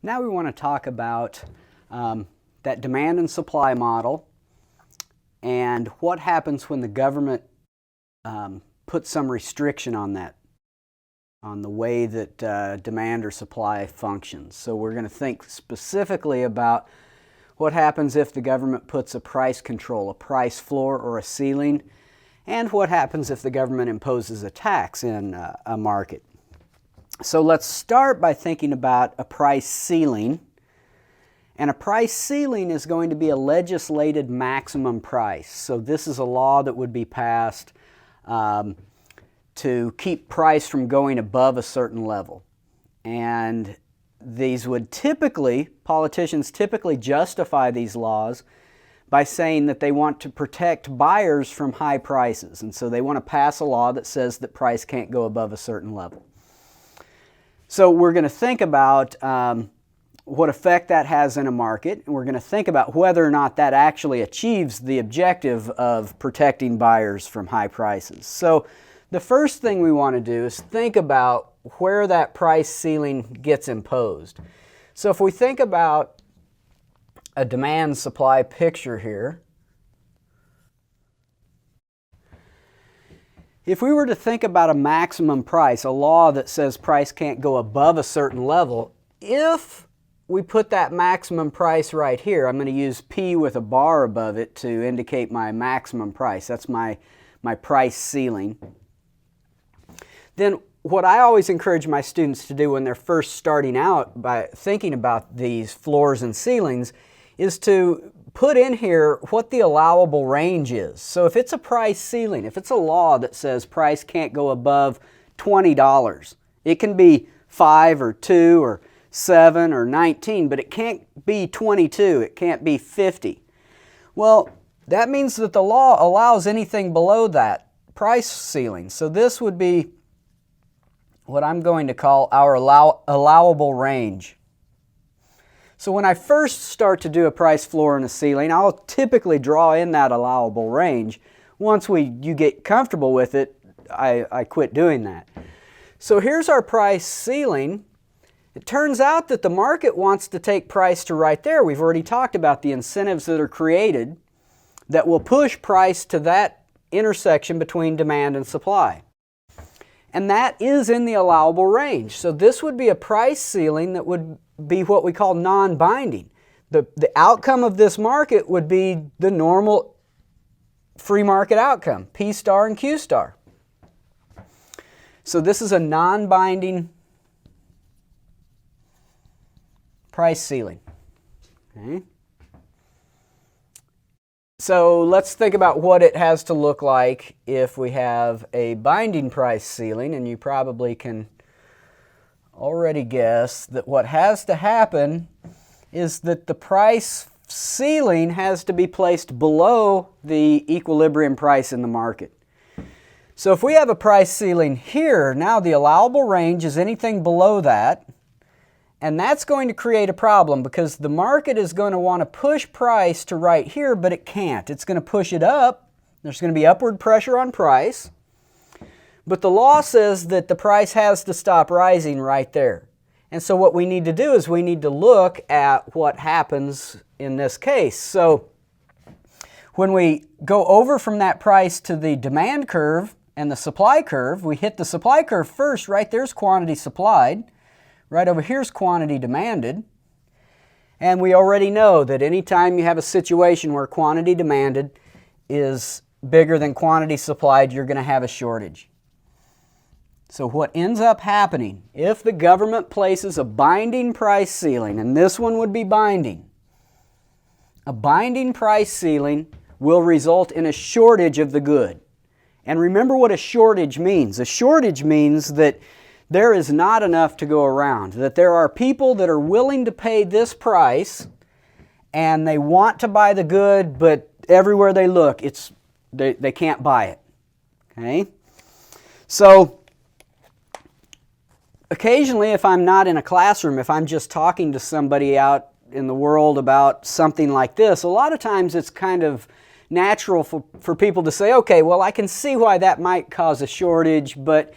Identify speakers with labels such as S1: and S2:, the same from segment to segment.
S1: Now we want to talk about that demand and supply model and what happens when the government puts some restriction on that, on the way that demand or supply functions. So we're going to think specifically about what happens if the government puts a price control, a price floor or a ceiling, and what happens if the government imposes a tax in a market. So let's start by thinking about a price ceiling. And a price ceiling is going to be a legislated maximum price. So this is a law that would be passed to keep price from going above a certain level. And these would politicians typically justify these laws by saying that they want to protect buyers from high prices. And so they want to pass a law that says that price can't go above a certain level. So we're going to think about what effect that has in a market, and we're going to think about whether or not that actually achieves the objective of protecting buyers from high prices. So the first thing we want to do is think about where that price ceiling gets imposed. So if we think about a demand-supply picture here, if we were to think about a maximum price, a law that says price can't go above a certain level, if we put that maximum price right here, I'm going to use P with a bar above it to indicate my maximum price. That's my price ceiling. Then what I always encourage my students to do when they're first starting out by thinking about these floors and ceilings is to put in here what the allowable range is. So if it's a price ceiling, if it's a law that says price can't go above $20, it can be 5 or 2 or 7 or 19, but it can't be 22, it can't be 50. Well, that means that the law allows anything below that price ceiling. So this would be what I'm going to call our allowable range. So when I first start to do a price floor and a ceiling, I'll typically draw in that allowable range. Once you get comfortable with it, I quit doing that. So here's our price ceiling. It turns out that the market wants to take price to right there. We've already talked about the incentives that are created that will push price to that intersection between demand and supply. And that is in the allowable range. So this would be a price ceiling that would be what we call non-binding. The outcome of this market would be the normal free market outcome, P star and Q star. So this is a non-binding price ceiling. Okay. So let's think about what it has to look like if we have a binding price ceiling, and you probably can already guess that what has to happen is that the price ceiling has to be placed below the equilibrium price in the market. So if we have a price ceiling here, now the allowable range is anything below that, and that's going to create a problem because the market is going to want to push price to right here, but it can't. It's going to push it up. There's going to be upward pressure on price. But the law says that the price has to stop rising right there. And so what we need to do is we need to look at what happens in this case. So when we go over from that price to the demand curve and the supply curve, we hit the supply curve first. Right there's quantity supplied. Right over here's quantity demanded. And we already know that anytime you have a situation where quantity demanded is bigger than quantity supplied, you're going to have a shortage. So what ends up happening, if the government places a binding price ceiling, and this one would be binding, a binding price ceiling will result in a shortage of the good. And remember what a shortage means. A shortage means that there is not enough to go around, that there are people that are willing to pay this price and they want to buy the good, but everywhere they look, they can't buy it. Okay? So occasionally, if I'm not in a classroom, if I'm just talking to somebody out in the world about something like this, a lot of times it's kind of natural for people to say, okay, well, I can see why that might cause a shortage, but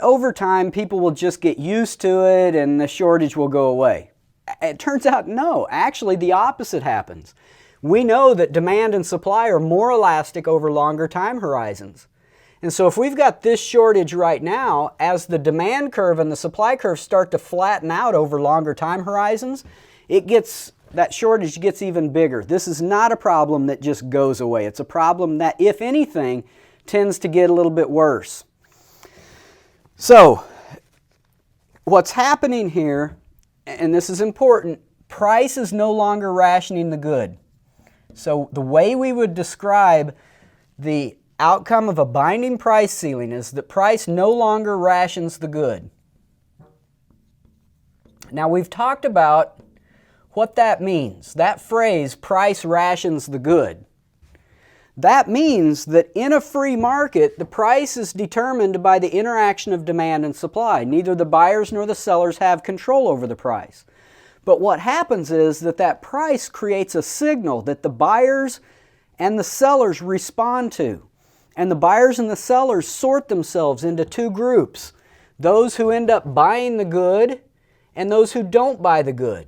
S1: over time people will just get used to it and the shortage will go away. It turns out, no, actually the opposite happens. We know that demand and supply are more elastic over longer time horizons. And so if we've got this shortage right now, as the demand curve and the supply curve start to flatten out over longer time horizons, that shortage gets even bigger. This is not a problem that just goes away. It's a problem that, if anything, tends to get a little bit worse. So, what's happening here, and this is important, price is no longer rationing the good. So the way we would describe the outcome of a binding price ceiling is that price no longer rations the good. Now we've talked about what that means. That phrase, price rations the good. That means that in a free market, the price is determined by the interaction of demand and supply. Neither the buyers nor the sellers have control over the price. But what happens is that price creates a signal that the buyers and the sellers respond to. And the buyers and the sellers sort themselves into two groups. Those who end up buying the good and those who don't buy the good.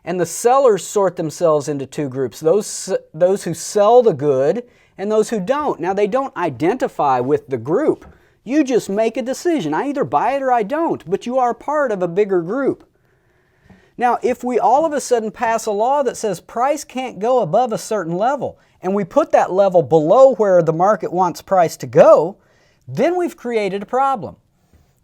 S1: And the sellers sort themselves into two groups. Those who sell the good and those who don't. Now they don't identify with the group. You just make a decision. I either buy it or I don't. But you are part of a bigger group. Now, if we all of a sudden pass a law that says price can't go above a certain level, and we put that level below where the market wants price to go, then we've created a problem.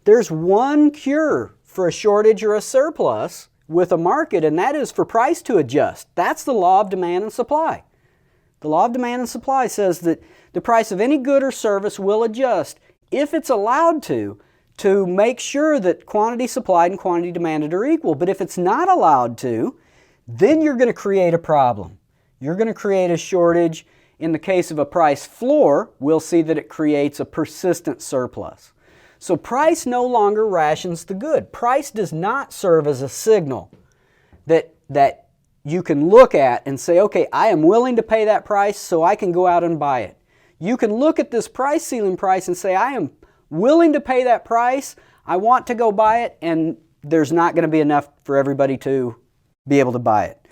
S1: There's one cure for a shortage or a surplus with a market, and that is for price to adjust. That's the law of demand and supply. The law of demand and supply says that the price of any good or service will adjust, if it's allowed to make sure that quantity supplied and quantity demanded are equal. But if it's not allowed to, then you're going to create a problem. You're going to create a shortage. In the case of a price floor, we'll see that it creates a persistent surplus. So price no longer rations the good. Price does not serve as a signal that you can look at and say, okay, I am willing to pay that price so I can go out and buy it. You can look at this price ceiling price and say, I am willing to pay that price, I want to go buy it, and there's not going to be enough for everybody to be able to buy it.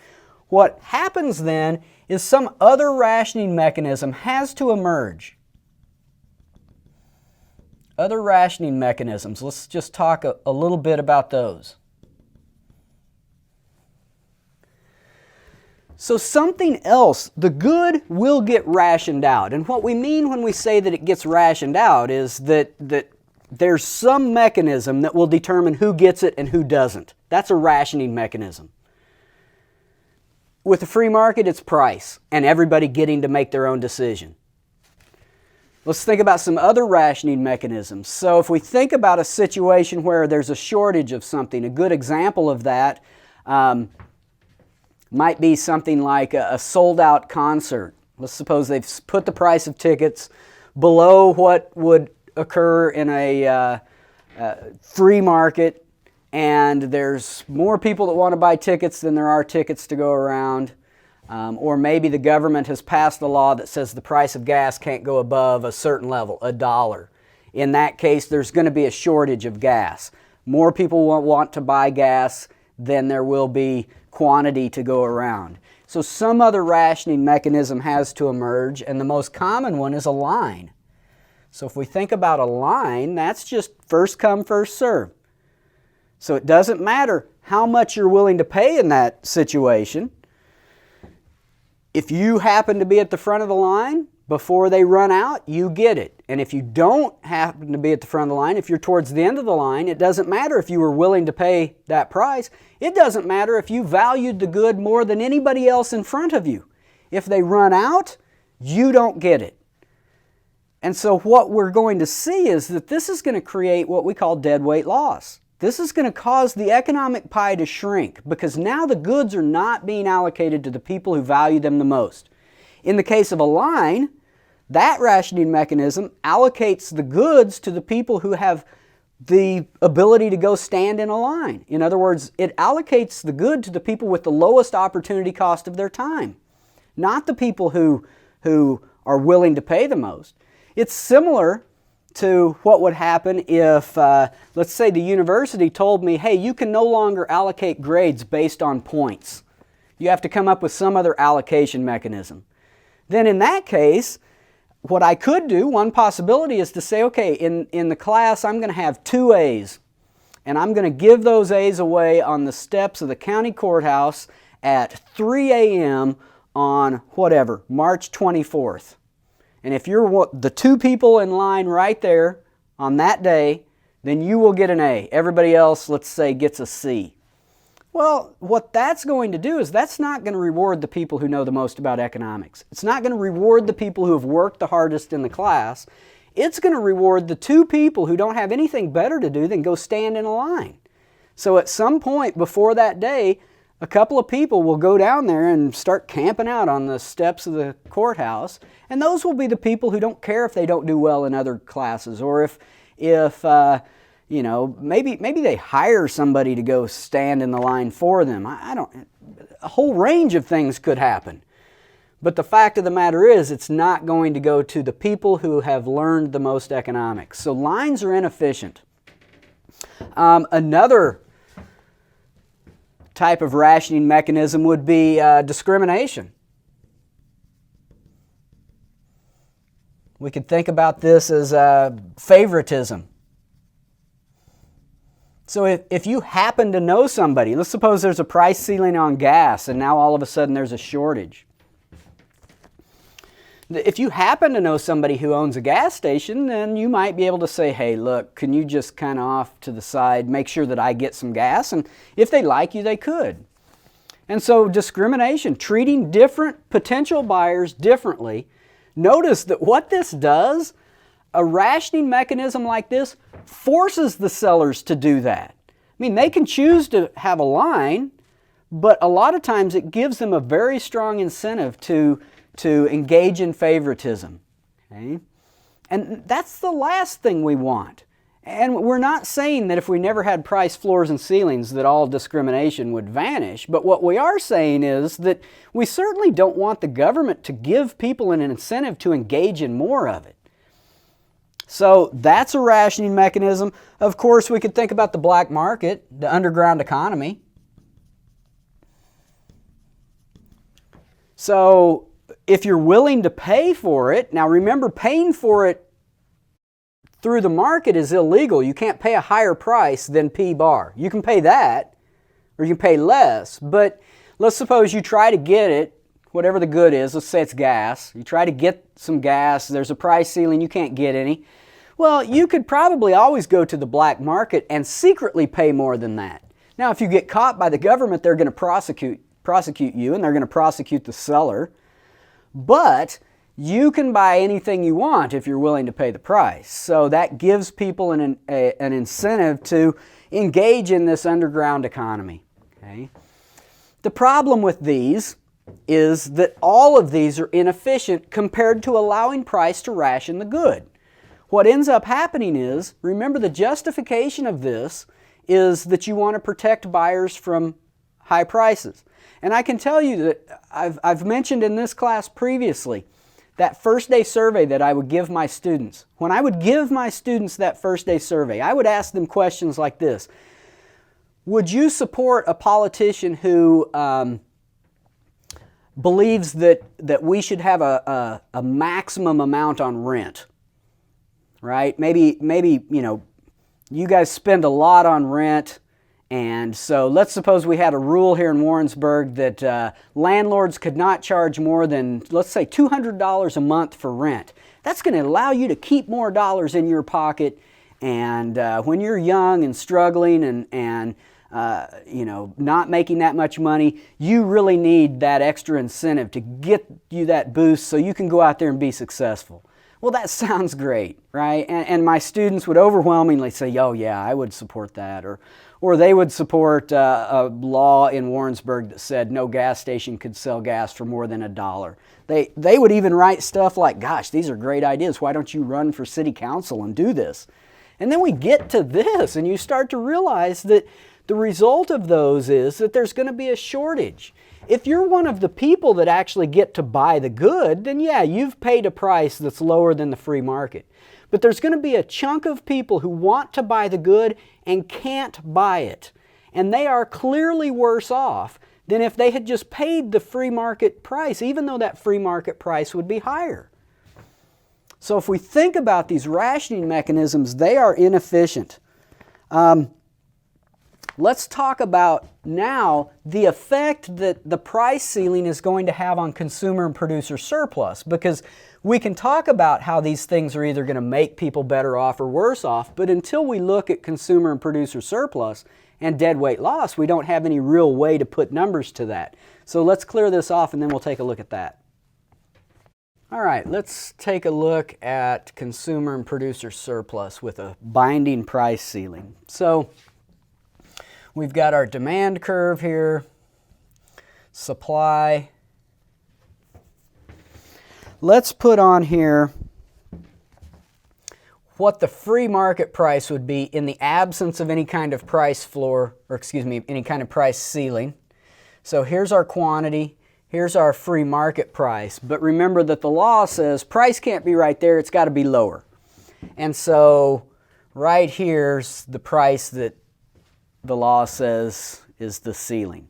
S1: What happens then is some other rationing mechanism has to emerge. Other rationing mechanisms, let's just talk a little bit about those. So something else, the good will get rationed out. And what we mean when we say that it gets rationed out is that there's some mechanism that will determine who gets it and who doesn't. That's a rationing mechanism. With the free market, it's price and everybody getting to make their own decision. Let's think about some other rationing mechanisms. So if we think about a situation where there's a shortage of something, a good example of that might be something like a sold-out concert. Let's suppose they've put the price of tickets below what would occur in a free market, and there's more people that want to buy tickets than there are tickets to go around. Or maybe the government has passed a law that says the price of gas can't go above a certain level, $1. In that case, there's going to be a shortage of gas. More people want to buy gas than there will be quantity to go around. So some other rationing mechanism has to emerge, and the most common one is a line. So if we think about a line, that's just first come, first serve. So it doesn't matter how much you're willing to pay in that situation. If you happen to be at the front of the line before they run out, you get it. And if you don't happen to be at the front of the line, if you're towards the end of the line, it doesn't matter if you were willing to pay that price. It doesn't matter if you valued the good more than anybody else in front of you. If they run out, you don't get it. And so what we're going to see is that this is going to create what we call deadweight loss. This is going to cause the economic pie to shrink because now the goods are not being allocated to the people who value them the most. In the case of a line, that rationing mechanism allocates the goods to the people who have the ability to go stand in a line. In other words, it allocates the good to the people with the lowest opportunity cost of their time, not the people who are willing to pay the most. It's similar to what would happen if, let's say the university told me, hey, you can no longer allocate grades based on points. You have to come up with some other allocation mechanism. Then in that case, what I could do, one possibility is to say, okay, in the class I'm going to have 2 A's, and I'm going to give those A's away on the steps of the county courthouse at 3 a.m. on whatever, March 24th. And if you're the 2 people in line right there on that day, then you will get an A. Everybody else, let's say, gets a C. Well, what that's going to do is that's not going to reward the people who know the most about economics. It's not going to reward the people who have worked the hardest in the class. It's going to reward the 2 people who don't have anything better to do than go stand in a line. So at some point before that day, a couple of people will go down there and start camping out on the steps of the courthouse, and those will be the people who don't care if they don't do well in other classes, or if you know, maybe they hire somebody to go stand in the line for them. A whole range of things could happen. But the fact of the matter is, it's not going to go to the people who have learned the most economics. So lines are inefficient. Another type of rationing mechanism would be discrimination. We could think about this as favoritism. So if you happen to know somebody, let's suppose there's a price ceiling on gas and now all of a sudden there's a shortage. If you happen to know somebody who owns a gas station, then you might be able to say, hey, look, can you just kind of off to the side make sure that I get some gas? And if they like you, they could. And so discrimination, treating different potential buyers differently. Notice that what this does, a rationing mechanism like this forces the sellers to do that. I mean, they can choose to have a line, but a lot of times it gives them a very strong incentive to engage in favoritism. Okay? And that's the last thing we want. And we're not saying that if we never had price floors and ceilings that all discrimination would vanish, but what we are saying is that we certainly don't want the government to give people an incentive to engage in more of it. So that's a rationing mechanism. Of course, we could think about the black market, the underground economy. So if you're willing to pay for it, now remember, paying for it through the market is illegal. You can't pay a higher price than P bar. You can pay that, or you can pay less, but let's suppose you try to get it, whatever the good is, let's say it's gas. You try to get some gas, there's a price ceiling, you can't get any. Well, you could probably always go to the black market and secretly pay more than that. Now, if you get caught by the government, they're going to prosecute you, and they're going to prosecute the seller. But you can buy anything you want if you're willing to pay the price. So that gives people an incentive to engage in this underground economy. Okay? The problem with these is that all of these are inefficient compared to allowing price to ration the good. What ends up happening is, remember, the justification of this is that you want to protect buyers from high prices. And I can tell you that I've mentioned in this class previously that first day survey that I would give my students. When I would give my students that first day survey, I would ask them questions like this. Would you support a politician who believes that we should have a maximum amount on rent? Right? Maybe you know, you guys spend a lot on rent, and so let's suppose we had a rule here in Warrensburg that landlords could not charge more than, let's say, $200 a month for rent. That's going to allow you to keep more dollars in your pocket, and when you're young and struggling and you know, not making that much money, you really need that extra incentive to get you that boost so you can go out there and be successful. Well, that sounds great, right? And my students would overwhelmingly say, oh yeah, I would support that. Or they would support a law in Warrensburg that said no gas station could sell gas for more than $1. They would even write stuff like, gosh, these are great ideas. Why don't you run for city council and do this? And then we get to this, and you start to realize that the result of those is that there's going to be a shortage. If you're one of the people that actually get to buy the good, then yeah, you've paid a price that's lower than the free market. But there's going to be a chunk of people who want to buy the good and can't buy it. And they are clearly worse off than if they had just paid the free market price, even though that free market price would be higher. So if we think about these rationing mechanisms, they are inefficient. Let's talk about now the effect that the price ceiling is going to have on consumer and producer surplus, because we can talk about how these things are either going to make people better off or worse off, but until we look at consumer and producer surplus and deadweight loss, we don't have any real way to put numbers to that. So let's clear this off and then we'll take a look at that. All right, let's take a look at consumer and producer surplus with a binding price ceiling. So we've got our demand curve here, supply. Let's put on here what the free market price would be in the absence of any kind of price floor, or excuse me, any kind of price ceiling. So here's our quantity, here's our free market price. But remember that the law says price can't be right there, it's got to be lower. And so right here's the price that the law says is the ceiling.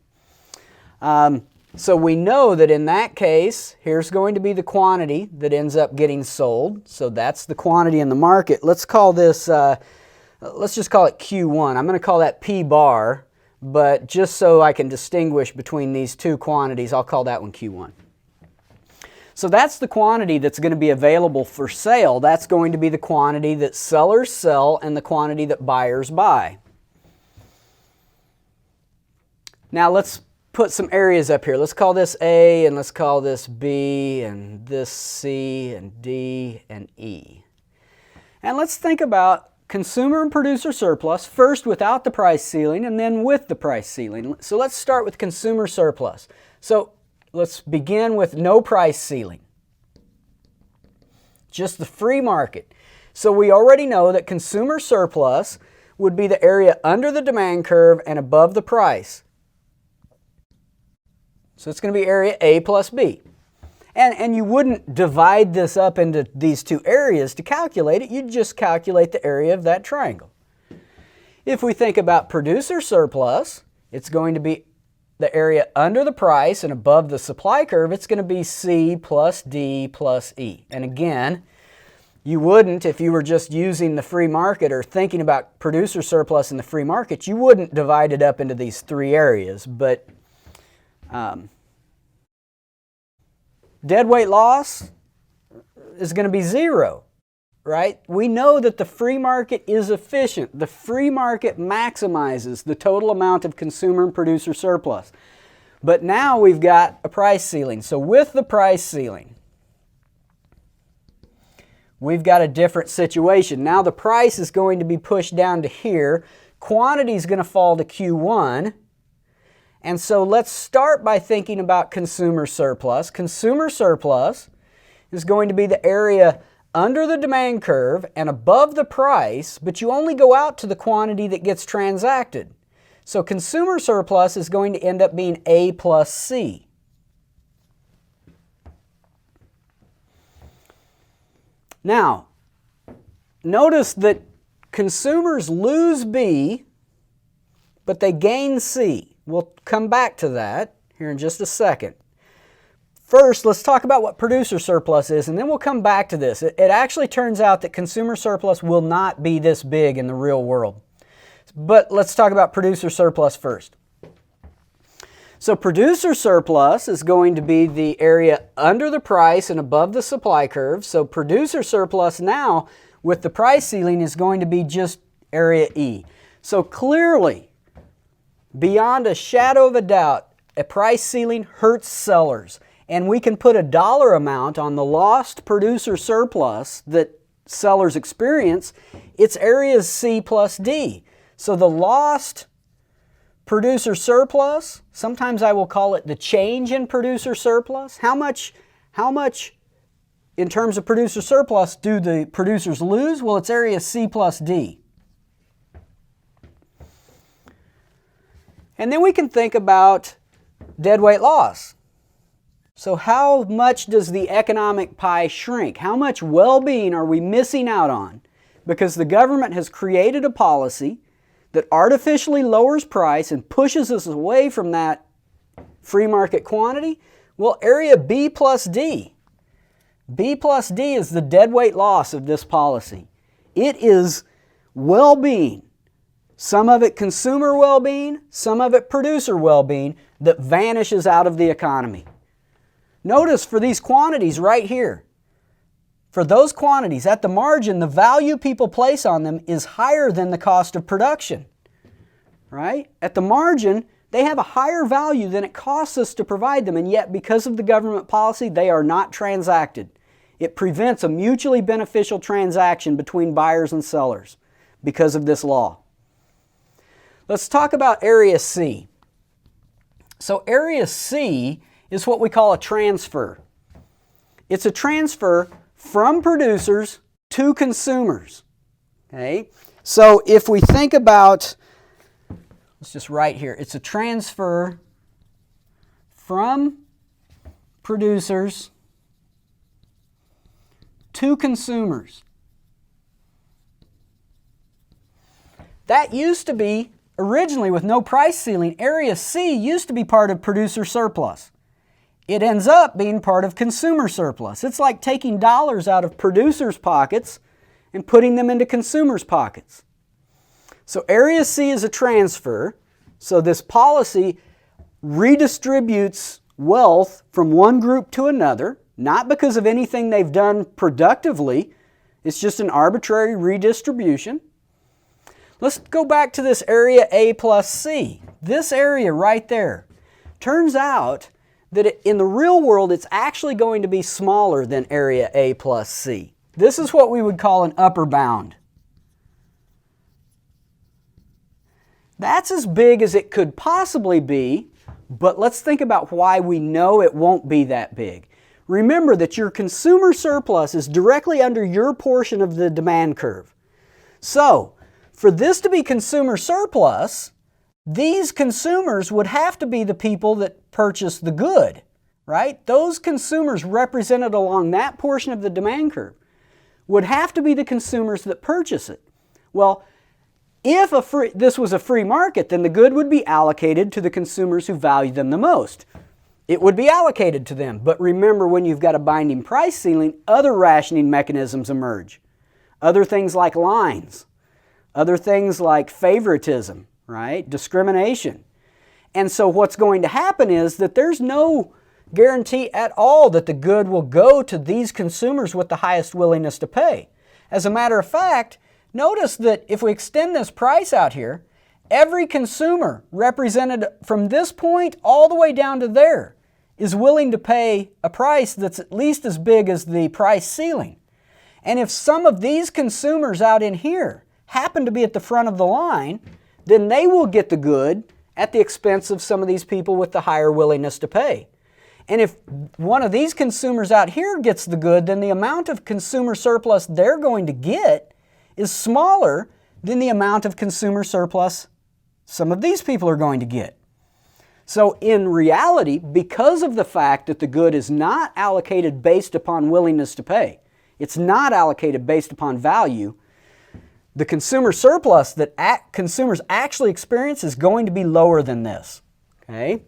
S1: So we know that in that case, here's going to be the quantity that ends up getting sold. So that's the quantity in the market. Let's call this, let's just call it Q1. I'm going to call that P bar, but just so I can distinguish between these two quantities, I'll call that one Q1. So that's the quantity that's going to be available for sale. That's going to be the quantity that sellers sell and the quantity that buyers buy. Now let's put some areas up here. Let's call this A, and let's call this B, and this C, and D, and E. And let's think about consumer and producer surplus, first without the price ceiling, and then with the price ceiling. So let's start with consumer surplus. So let's begin with no price ceiling. Just the free market. So we already know that consumer surplus would be the area under the demand curve and above the price. So it's going to be area A plus B. And you wouldn't divide this up into these two areas to calculate it. You'd just calculate the area of that triangle. If we think about producer surplus, it's going to be the area under the price and above the supply curve. It's going to be C plus D plus E. And again, you wouldn't, if you were just using the free market or thinking about producer surplus in the free market, you wouldn't divide it up into these three areas. But deadweight loss is going to be zero, right? We know that the free market is efficient. The free market maximizes the total amount of consumer and producer surplus. But now we've got a price ceiling. So with the price ceiling, we've got a different situation. Now the price is going to be pushed down to here. Quantity is going to fall to Q1. And so let's start by thinking about consumer surplus. Consumer surplus is going to be the area under the demand curve and above the price, but you only go out to the quantity that gets transacted. So consumer surplus is going to end up being A plus C. Now, notice that consumers lose B, but they gain C. We'll come back to that here in just a second. First, let's talk about what producer surplus is, and then we'll come back to this. It actually turns out that consumer surplus will not be this big in the real world. But let's talk about producer surplus first. So producer surplus is going to be the area under the price and above the supply curve. So producer surplus now with the price ceiling is going to be just area E. So clearly, beyond a shadow of a doubt, a price ceiling hurts sellers. And we can put a dollar amount on the lost producer surplus that sellers experience. It's areas C plus D. So the lost producer surplus, sometimes I will call it the change in producer surplus. How much in terms of producer surplus do the producers lose? Well, it's area C plus D. And then we can think about deadweight loss. So how much does the economic pie shrink? How much well-being are we missing out on? Because the government has created a policy that artificially lowers price and pushes us away from that free market quantity. Well, area B plus D. B plus D is the deadweight loss of this policy. It is well-being. Some of it consumer well-being, some of it producer well-being that vanishes out of the economy. Notice for these quantities right here, for those quantities at the margin, the value people place on them is higher than the cost of production, right? At the margin, they have a higher value than it costs us to provide them, and yet because of the government policy, they are not transacted. It prevents a mutually beneficial transaction between buyers and sellers because of this law. Let's talk about Area C. So Area C is what we call a transfer. It's a transfer from producers to consumers. Okay? So if we think about, let's just write here, it's a transfer from producers to consumers. That used to be, originally with no price ceiling, Area C used to be part of producer surplus. It ends up being part of consumer surplus. It's like taking dollars out of producers' pockets and putting them into consumers' pockets. So Area C is a transfer. So this policy redistributes wealth from one group to another, not because of anything they've done productively. It's just an arbitrary redistribution. Let's go back to this area A plus C. This area right there. Turns out that in the real world, it's actually going to be smaller than area A plus C. This is what we would call an upper bound. That's as big as it could possibly be, but let's think about why we know it won't be that big. Remember that your consumer surplus is directly under your portion of the demand curve. So, for this to be consumer surplus, these consumers would have to be the people that purchase the good, right? Those consumers represented along that portion of the demand curve would have to be the consumers that purchase it. Well, if this was a free market, then the good would be allocated to the consumers who value them the most. It would be allocated to them. But remember, when you've got a binding price ceiling, other rationing mechanisms emerge. Other things like lines. Other things like favoritism, right? Discrimination. And so what's going to happen is that there's no guarantee at all that the good will go to these consumers with the highest willingness to pay. As a matter of fact, notice that if we extend this price out here, every consumer represented from this point all the way down to there is willing to pay a price that's at least as big as the price ceiling. And if some of these consumers out in here happen to be at the front of the line, then they will get the good at the expense of some of these people with the higher willingness to pay. And if one of these consumers out here gets the good, then the amount of consumer surplus they're going to get is smaller than the amount of consumer surplus some of these people are going to get. So in reality, because of the fact that the good is not allocated based upon willingness to pay, it's not allocated based upon value, the consumer surplus that consumers actually experience is going to be lower than this. Okay?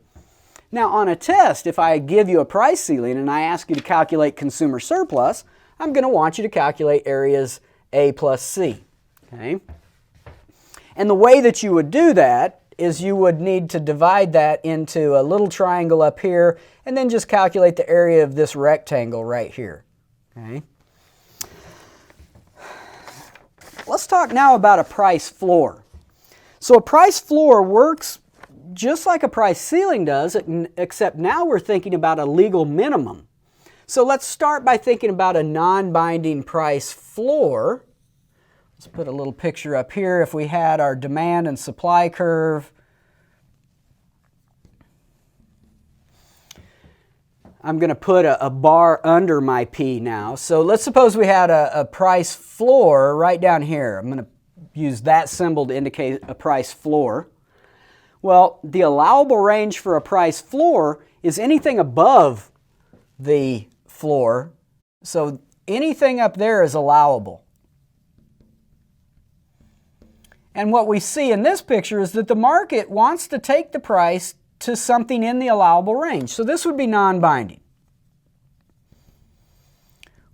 S1: Now on a test, if I give you a price ceiling and I ask you to calculate consumer surplus, I'm going to want you to calculate areas A plus C. Okay? And the way that you would do that is you would need to divide that into a little triangle up here and then just calculate the area of this rectangle right here. Okay? Let's talk now about a price floor. So a price floor works just like a price ceiling does, except now we're thinking about a legal minimum. So let's start by thinking about a non-binding price floor. Let's put a little picture up here. If we had our demand and supply curve, I'm going to put a bar under my P now. So let's suppose we had a price floor right down here. I'm going to use that symbol to indicate a price floor. Well, the allowable range for a price floor is anything above the floor. So anything up there is allowable. And what we see in this picture is that the market wants to take the price to something in the allowable range. So this would be non-binding.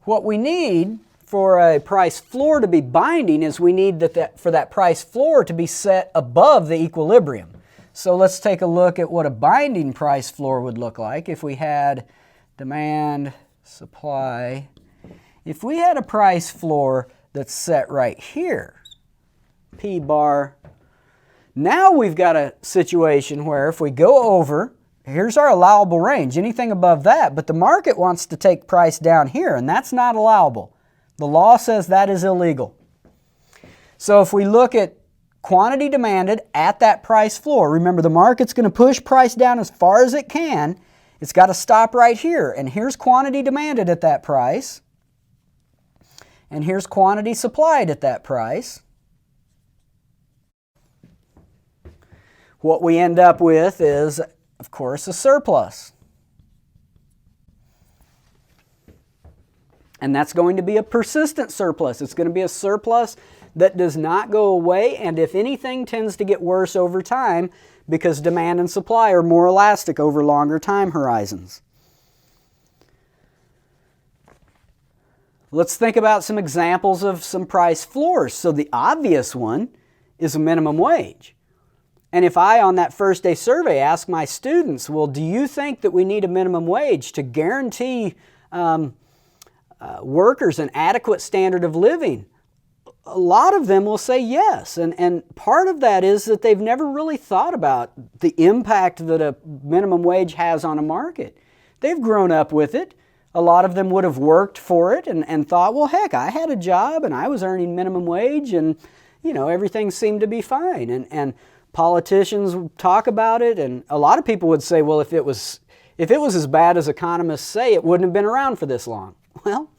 S1: What we need for a price floor to be binding is we need for that price floor to be set above the equilibrium. So let's take a look at what a binding price floor would look like if we had demand, supply. If we had a price floor that's set right here, P bar, now we've got a situation where if we go over, here's our allowable range, anything above that, but the market wants to take price down here, and that's not allowable. The law says that is illegal. So if we look at quantity demanded at that price floor, remember the market's going to push price down as far as it can. It's got to stop right here, and here's quantity demanded at that price, and here's quantity supplied at that price. What we end up with is, of course, a surplus. And that's going to be a persistent surplus. It's going to be a surplus that does not go away, and if anything, tends to get worse over time because demand and supply are more elastic over longer time horizons. Let's think about some examples of some price floors. So the obvious one is a minimum wage. And if I, on that first day survey, ask my students, well, do you think that we need a minimum wage to guarantee workers an adequate standard of living? A lot of them will say yes. And part of that is that they've never really thought about the impact that a minimum wage has on a market. They've grown up with it. A lot of them would have worked for it and thought, well, heck, I had a job and I was earning minimum wage and, you know, everything seemed to be fine. And politicians talk about it, and a lot of people would say, well, if it was as bad as economists say, it wouldn't have been around for this long. Well,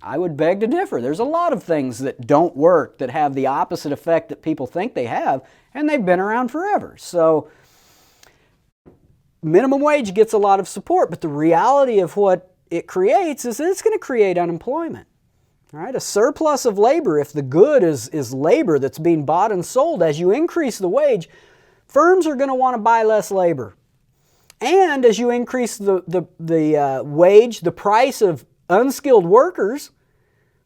S1: I would beg to differ. There's a lot of things that don't work that have the opposite effect that people think they have, and they've been around forever. So minimum wage gets a lot of support, but the reality of what it creates is that it's going to create unemployment. All right, a surplus of labor, if the good is labor that's being bought and sold, as you increase the wage, firms are going to want to buy less labor. And as you increase the wage, the price of unskilled workers,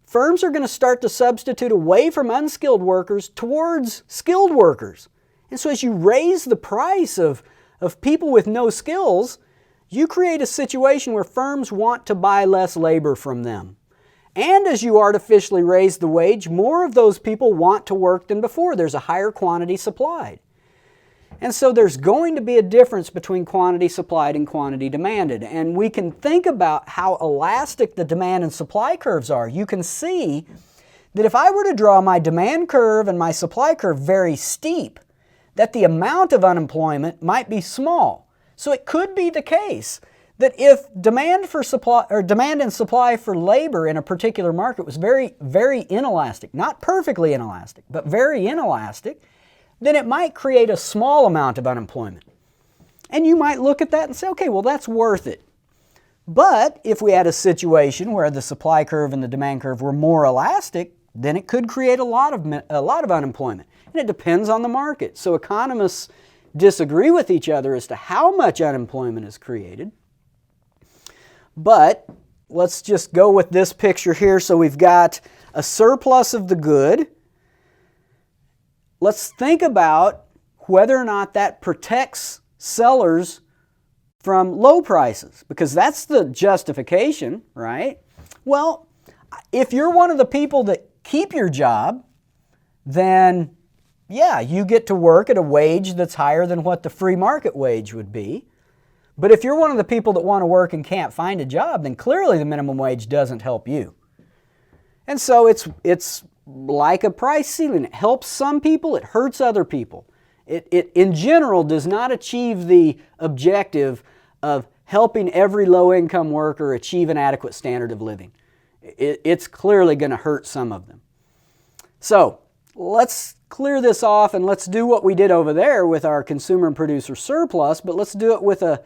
S1: firms are going to start to substitute away from unskilled workers towards skilled workers. And so as you raise the price of people with no skills, you create a situation where firms want to buy less labor from them. And as you artificially raise the wage, more of those people want to work than before. There's a higher quantity supplied. And so there's going to be a difference between quantity supplied and quantity demanded. And we can think about how elastic the demand and supply curves are. You can see that if I were to draw my demand curve and my supply curve very steep, that the amount of unemployment might be small. So it could be the case that if demand and supply for labor in a particular market was very, very inelastic, not perfectly inelastic, but very inelastic, then it might create a small amount of unemployment. And you might look at that and say, okay, well, that's worth it. But if we had a situation where the supply curve and the demand curve were more elastic, then it could create a lot of unemployment. And it depends on the market. So economists disagree with each other as to how much unemployment is created. But let's just go with this picture here. So we've got a surplus of the good. Let's think about whether or not that protects sellers from low prices, because that's the justification, right? Well, if you're one of the people that keep your job, then yeah, you get to work at a wage that's higher than what the free market wage would be. But if you're one of the people that want to work and can't find a job, then clearly the minimum wage doesn't help you. And so it's like a price ceiling. It helps some people, it hurts other people. It in general does not achieve the objective of helping every low-income worker achieve an adequate standard of living. It's clearly going to hurt some of them. So let's clear this off and let's do what we did over there with our consumer and producer surplus, but let's do it with a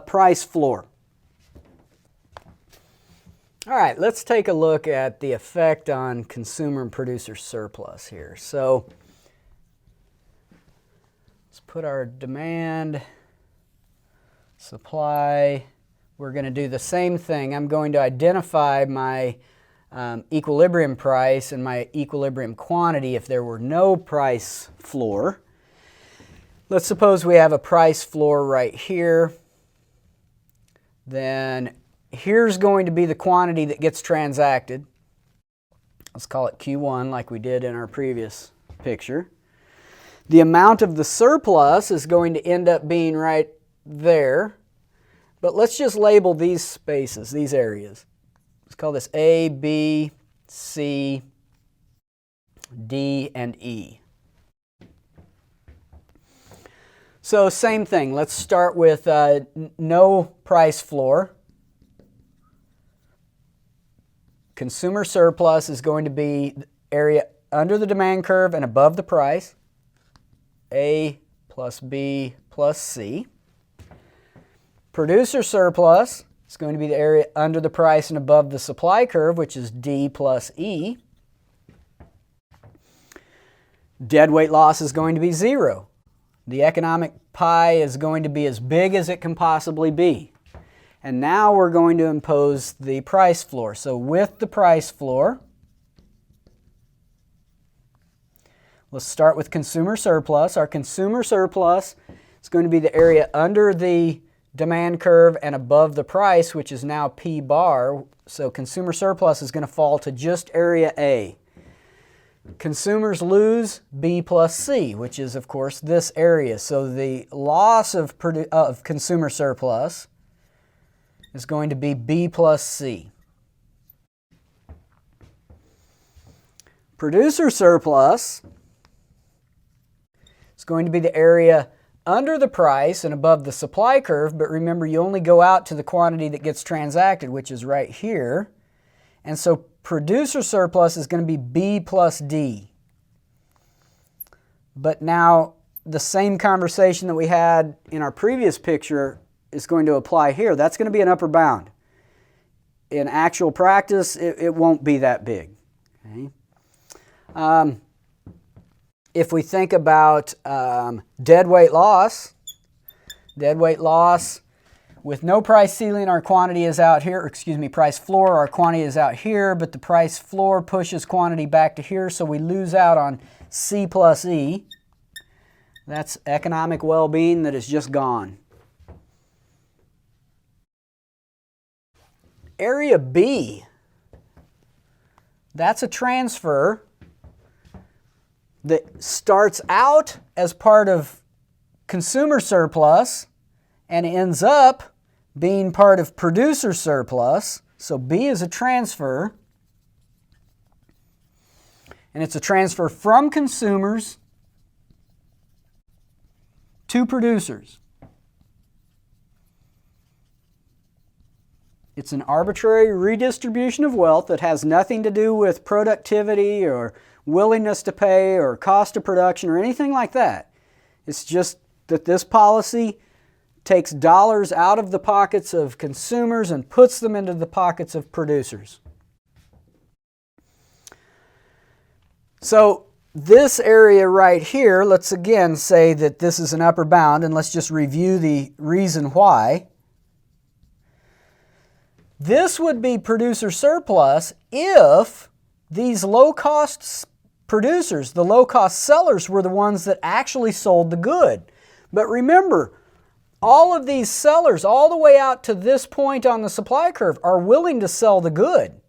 S1: price floor. All right, let's take a look at the effect on consumer and producer surplus here. So let's put our demand, supply. We're going to do the same thing. I'm going to identify my equilibrium price and my equilibrium quantity if there were no price floor. Let's suppose we have a price floor right here. Then here's going to be the quantity that gets transacted. Let's call it Q1 like we did in our previous picture. The amount of the surplus is going to end up being right there. But let's just label these spaces, these areas. Let's call this A, B, C, D, and E. So same thing. Let's start with no price floor. Consumer surplus is going to be area under the demand curve and above the price. A plus B plus C. Producer surplus is going to be the area under the price and above the supply curve, which is D plus E. Deadweight loss is going to be 0. The economic pie is going to be as big as it can possibly be. And now we're going to impose the price floor. So with the price floor, let's start with consumer surplus. Our consumer surplus is going to be the area under the demand curve and above the price, which is now P bar. So consumer surplus is going to fall to just area A. Consumers lose B plus C, which is, of course, this area. So the loss of consumer surplus is going to be B plus C. Producer surplus is going to be the area under the price and above the supply curve, but remember you only go out to the quantity that gets transacted, which is right here. And so producer surplus is going to be B plus D. But now the same conversation that we had in our previous picture is going to apply here. That's going to be an upper bound. In actual practice, it won't be that big. Okay? If we think about deadweight loss with no price ceiling, our quantity is out here, price floor, our quantity is out here, but the price floor pushes quantity back to here, so we lose out on C plus E. That's economic well-being that is just gone. Area B, that's a transfer that starts out as part of consumer surplus and ends up being part of producer surplus. So B is a transfer, and it's a transfer from consumers to producers. It's an arbitrary redistribution of wealth that has nothing to do with productivity or willingness to pay or cost of production or anything like that. It's just that this policy takes dollars out of the pockets of consumers and puts them into the pockets of producers. So this area right here, let's again say that this is an upper bound, and let's just review the reason why. This would be producer surplus if these low-cost producers, the low-cost sellers, were the ones that actually sold the good. But remember, all of these sellers, all the way out to this point on the supply curve, are willing to sell the good.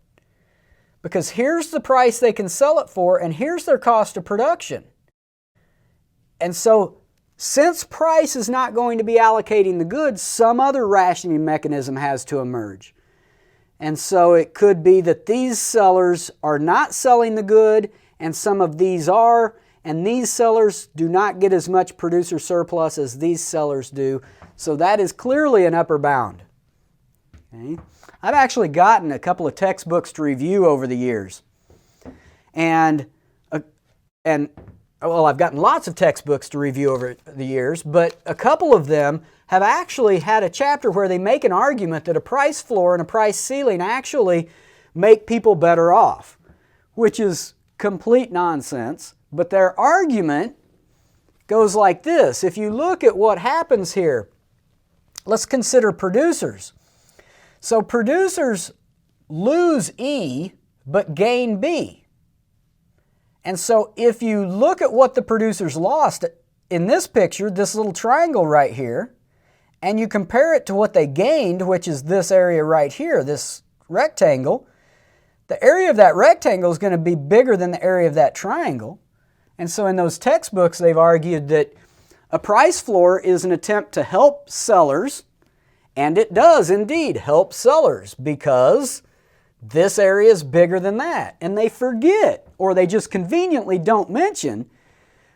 S1: Because here's the price they can sell it for, and here's their cost of production. And so, since price is not going to be allocating the goods, some other rationing mechanism has to emerge. And so it could be that these sellers are not selling the good, and some of these are, and these sellers do not get as much producer surplus as these sellers do. So that is clearly an upper bound. Okay? I've actually gotten a couple of textbooks to review over the years. And I've gotten lots of textbooks to review over the years, but a couple of them have actually had a chapter where they make an argument that a price floor and a price ceiling actually make people better off, which is complete nonsense. But their argument goes like this. If you look at what happens here, let's consider producers. So producers lose E but gain B. And so if you look at what the producers lost in this picture, this little triangle right here, and you compare it to what they gained, which is this area right here, this rectangle, the area of that rectangle is going to be bigger than the area of that triangle. And so in those textbooks, they've argued that a price floor is an attempt to help sellers, and it does indeed help sellers because this area is bigger than that. And they forget, or they just conveniently don't mention,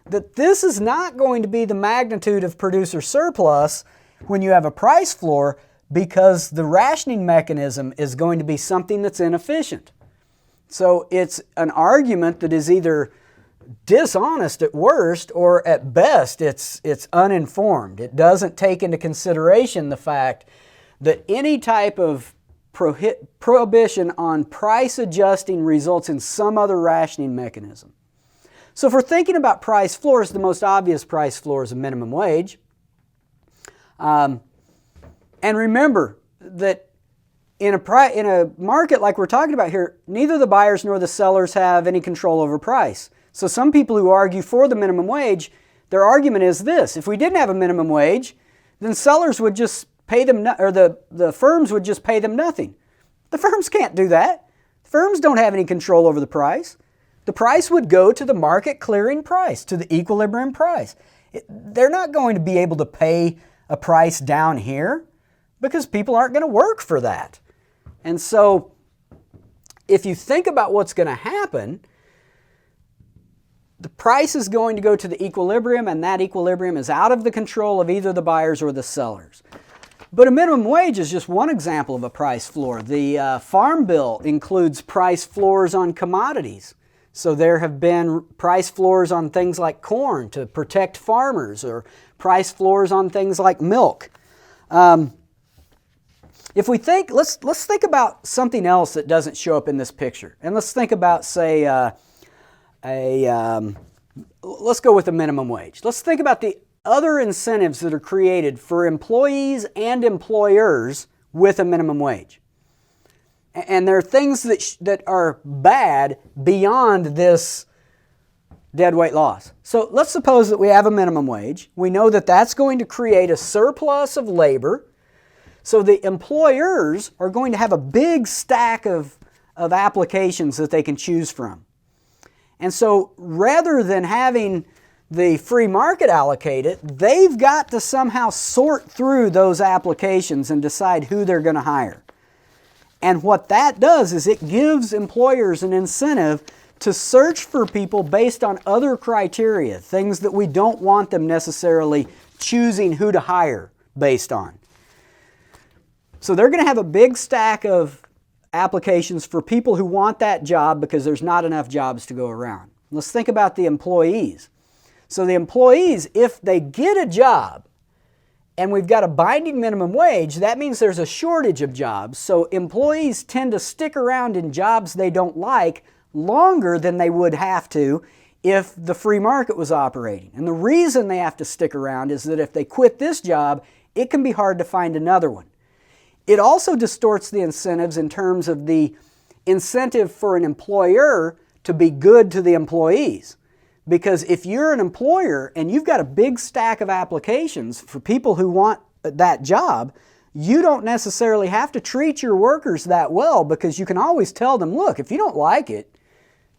S1: that this is not going to be the magnitude of producer surplus when you have a price floor, because the rationing mechanism is going to be something that's inefficient. So it's an argument that is either dishonest at worst, or at best it's uninformed. It doesn't take into consideration the fact that any type of prohibition on price adjusting results in some other rationing mechanism. So if we're thinking about price floors, the most obvious price floor is a minimum wage. And remember that in a market like we're talking about here, neither the buyers nor the sellers have any control over price. So some people who argue for the minimum wage, their argument is this: if we didn't have a minimum wage, then sellers would just pay them, or the firms would just pay them nothing. The firms can't do that. Firms don't have any control over the price. The price would go to the market clearing price, to the equilibrium price. They're not going to be able to pay a price down here because people aren't going to work for that. And so if you think about what's going to happen, the price is going to go to the equilibrium, and that equilibrium is out of the control of either the buyers or the sellers. But a minimum wage is just one example of a price floor. The Farm Bill includes price floors on commodities. So there have been price floors on things like corn to protect farmers, or price floors on things like milk. If we think, let's think about something else that doesn't show up in this picture. And let's think about, say, let's go with the minimum wage. Let's think about the other incentives that are created for employees and employers with a minimum wage. And there are things that are bad beyond this deadweight loss. So let's suppose that we have a minimum wage. We know that that's going to create a surplus of labor. So the employers are going to have a big stack of applications that they can choose from. And so rather than having the free market allocate it, they've got to somehow sort through those applications and decide who they're going to hire. And what that does is it gives employers an incentive to search for people based on other criteria, things that we don't want them necessarily choosing who to hire based on. So they're going to have a big stack of applications for people who want that job because there's not enough jobs to go around. Let's think about the employees. So the employees, if they get a job and we've got a binding minimum wage, that means there's a shortage of jobs. So employees tend to stick around in jobs they don't like longer than they would have to if the free market was operating. And the reason they have to stick around is that if they quit this job, it can be hard to find another one. It also distorts the incentives in terms of the incentive for an employer to be good to the employees. Because if you're an employer and you've got a big stack of applications for people who want that job, you don't necessarily have to treat your workers that well, because you can always tell them, look, if you don't like it,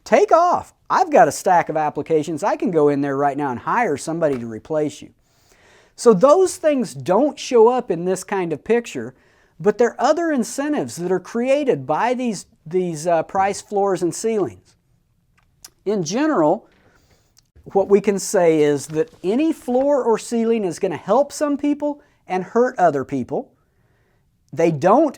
S1: take off. I've got a stack of applications. I can go in there right now and hire somebody to replace you. So those things don't show up in this kind of picture, but there are other incentives that are created by these price floors and ceilings. In general, what we can say is that any floor or ceiling is going to help some people and hurt other people. They don't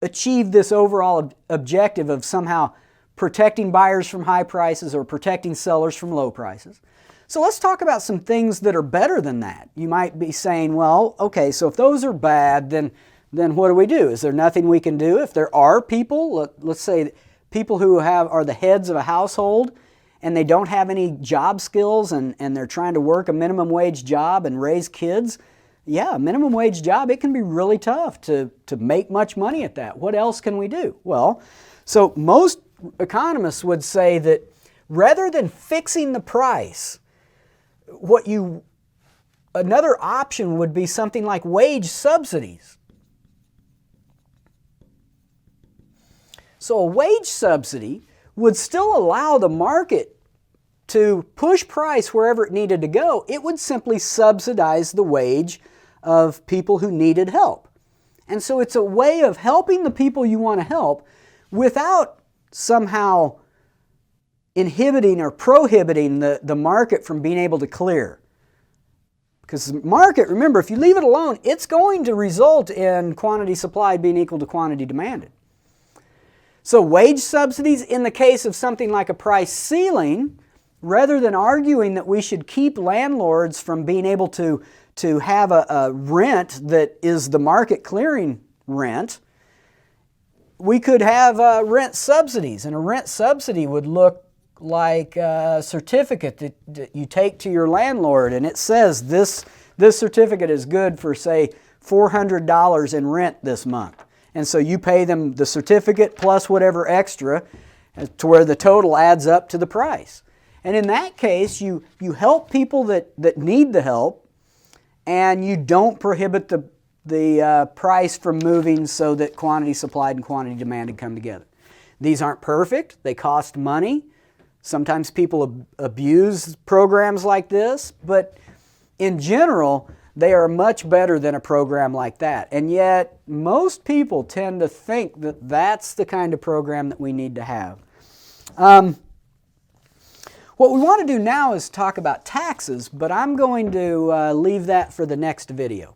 S1: achieve this overall objective of somehow protecting buyers from high prices or protecting sellers from low prices. So let's talk about some things that are better than that. You might be saying, well, okay, so if those are bad, then then what do? Is there nothing we can do? If there are people, let's say people who are the heads of a household and they don't have any job skills and they're trying to work a minimum wage job and raise kids, yeah, a minimum wage job, it can be really tough to make much money at that. What else can we do? Well, so most economists would say that rather than fixing the price, another option would be something like wage subsidies. So a wage subsidy would still allow the market to push price wherever it needed to go. It would simply subsidize the wage of people who needed help. And so it's a way of helping the people you want to help without somehow inhibiting or prohibiting the market from being able to clear. Because the market, remember, if you leave it alone, it's going to result in quantity supplied being equal to quantity demanded. So wage subsidies, in the case of something like a price ceiling, rather than arguing that we should keep landlords from being able to have a rent that is the market clearing rent, we could have rent subsidies. And a rent subsidy would look like a certificate that you take to your landlord, and it says this certificate is good for, say, $400 in rent this month. And so you pay them the certificate plus whatever extra to where the total adds up to the price. And in that case, you help people that need the help, and you don't prohibit the price from moving so that quantity supplied and quantity demanded come together. These aren't perfect. They cost money. Sometimes people abuse programs like this, but in general, they are much better than a program like that. And yet, most people tend to think that that's the kind of program that we need to have. What we want to do now is talk about taxes, but I'm going to leave that for the next video.